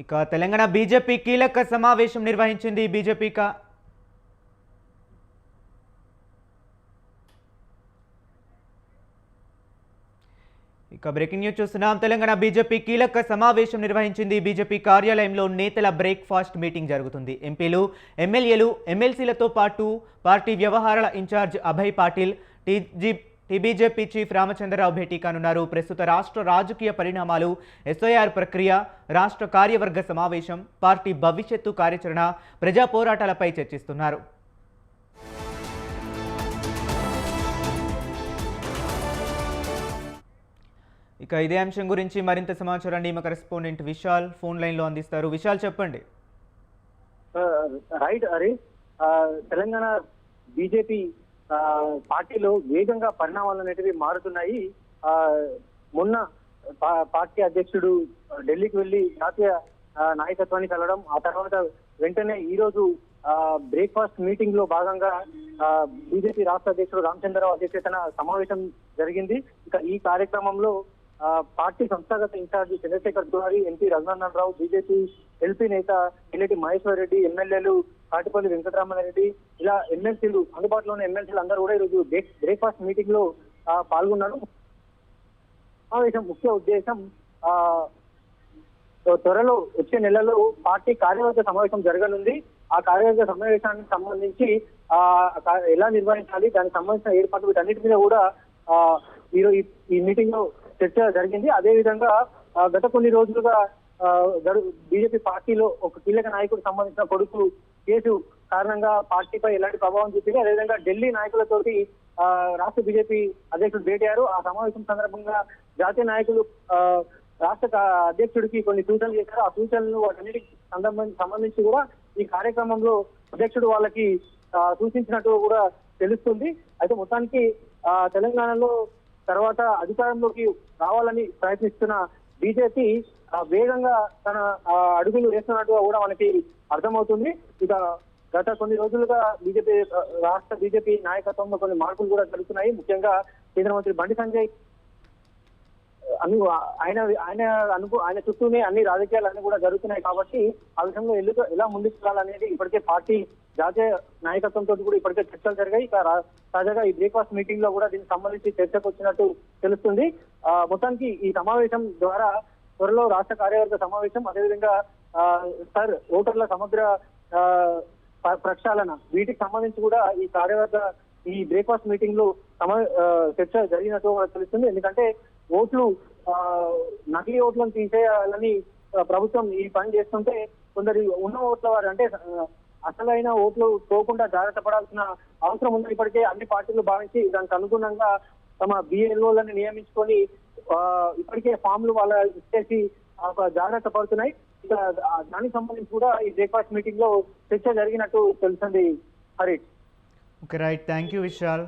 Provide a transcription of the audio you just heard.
ఇక తెలంగాణ బీజేపీ కీలక సమావేశం నిర్వహించింది. బ్రేకింగ్ న్యూస్ చూస్తున్నాం. తెలంగాణ బీజేపీ కీలక సమావేశం నిర్వహించింది. బీజేపీ కార్యాలయంలో నేతల బ్రేక్ఫాస్ట్ మీటింగ్ జరుగుతుంది. ఎంపీలు, ఎమ్మెల్యేలు, ఎమ్మెల్సీలతో పాటు పార్టీ వ్యవహారాల incharge Abhay Patil, TBJP chief Ramachandra Rao భేటీ కానున్నారు. ప్రస్తుత రాష్ట్ర రాజకీయ పరిణామాలు, ఎస్ఐఆర్ ప్రక్రియ, రాష్ట్ర కార్యవర్గ సమావేశం, పార్టీ భవిష్యత్తు కార్యాచరణ, ప్రజా పోరాటాలపై చర్చిస్తున్నారు. ఇదే అంశం గురించి మరింత సమాచారాన్ని మా కరెస్పాండెంట్ విశాల్ ఫోన్ లైన్లో అందిస్తారు. విశాల్, చెప్పండి. రైట్ హరి, తెలంగాణ బీజేపీ పార్టీలో వేగంగా పరిణామాలు అనేటివి మారుతున్నాయి. మొన్న పార్టీ అధ్యక్షుడు ఢిల్లీకి వెళ్లి జాతీయ నాయకత్వాన్ని కలవడం, ఆ తర్వాత వెంటనే ఈ రోజు బ్రేక్ఫాస్ట్ మీటింగ్ లో భాగంగా బీజేపీ రాష్ట్ర అధ్యక్షుడు రామచంద్రరావు అధ్యక్షతన సమావేశం జరిగింది. ఇక ఈ కార్యక్రమంలో పార్టీ సంస్థాగత incharge Chandrasekhar Tiwari, MP Raghunandan Rao, BJP LP నేత ఎల్లేటి మహేశ్వర్ రెడ్డి, ఎమ్మెల్యేలు కాటిపల్లి వెంకటరామారెడ్డి, ఇలా ఎమ్మెల్సీలు, అందుబాటులో ఉన్న ఎమ్మెల్సీలు అందరూ కూడా ఈరోజు బ్రేక్ఫాస్ట్ మీటింగ్ లో పాల్గొన్నారు. సమావేశం ముఖ్య ఉద్దేశం త్వరలో వచ్చే నెలలో పార్టీ కార్యవర్గ సమావేశం జరగనుంది. ఆ కార్యవర్గ సమావేశానికి సంబంధించి ఎలా నిర్వహించాలి, దానికి సంబంధించిన ఏర్పాట్లు, వీటన్నిటి మీద కూడా ఈ మీటింగ్ లో చర్చ జరిగింది. అదే విధంగా గత కొన్ని రోజులుగా బీజేపీ పార్టీలో ఒక కీలక నాయకుడు సంబంధించిన కొడుకు కేసు కారణంగా పార్టీపై ఎలాంటి ప్రభావం చూపింది. అదేవిధంగా ఢిల్లీ నాయకులతోటి రాష్ట్ర బీజేపీ అధ్యక్షుడు భేటీయారు. ఆ సమావేశం సందర్భంగా జాతీయ నాయకులు రాష్ట్ర అధ్యక్షుడికి కొన్ని సూచనలు చేశారు. ఆ సూచనలు వాటన్నిటికి సంబంధించి కూడా ఈ కార్యక్రమంలో అధ్యక్షుడు వాళ్ళకి సూచించినట్టు కూడా తెలుస్తుంది. అయితే మొత్తానికి తెలంగాణలో తర్వాత అధికారంలోకి రావాలని ప్రయత్నిస్తున్న బీజేపీ వేగంగా తన అడుగులు వేస్తున్నట్టుగా కూడా మనకి అర్థమవుతుంది. ఇక గత కొన్ని రోజులుగా రాష్ట్ర బీజేపీ నాయకత్వంలో కొన్ని మార్పులు కూడా జరుగుతున్నాయి. ముఖ్యంగా కేంద్ర మంత్రి బండి సంజయ్ ఆయన చుట్టూనే అన్ని రాజకీయాలన్నీ కూడా జరుగుతున్నాయి. కాబట్టి ఆ విషయంలో ఎలా ముందుకు వెళ్ళాలనేది ఇప్పటికే పార్టీ జాతీయ నాయకత్వంతో కూడా ఇప్పటికే చర్చలు జరిగాయి. తాజాగా ఈ బ్రేక్ఫాస్ట్ మీటింగ్ లో కూడా దీనికి సంబంధించి చర్చకు వచ్చినట్టు తెలుస్తుంది. మొత్తానికి ఈ సమావేశం ద్వారా త్వరలో రాష్ట్ర కార్యవర్గ సమావేశం, అదేవిధంగా ఓటర్ల సమగ్ర ప్రక్షాళన, వీటికి సంబంధించి కూడా ఈ బ్రేక్ఫాస్ట్ మీటింగ్ లో చర్చ జరిగినట్టు తెలుస్తుంది. ఎందుకంటే నకిలీ ఓట్లను తీసేయాలని ప్రభుత్వం ఈ పని చేస్తుంటే కొందరు ఉన్న ఓట్ల వారు, అంటే అసలైన ఓట్లు పోకుండా జాగ్రత్త పడాల్సిన అవసరం ఉంది. ఇప్పటికే అన్ని పార్టీలు భావించి దానికి అనుగుణంగా తమ బిఎల్ఓలను నియమించుకొని ఇప్పటికే ఫామ్లు వాళ్ళ ఇచ్చేసి జాగ్రత్త పడుతున్నాయి. ఇక దానికి సంబంధించి కూడా ఈ బ్రేక్ఫాస్ట్ మీటింగ్ లో చర్చ జరిగినట్టు తెలుస్తుంది. Harish. Okay, right. Thank you Vishal.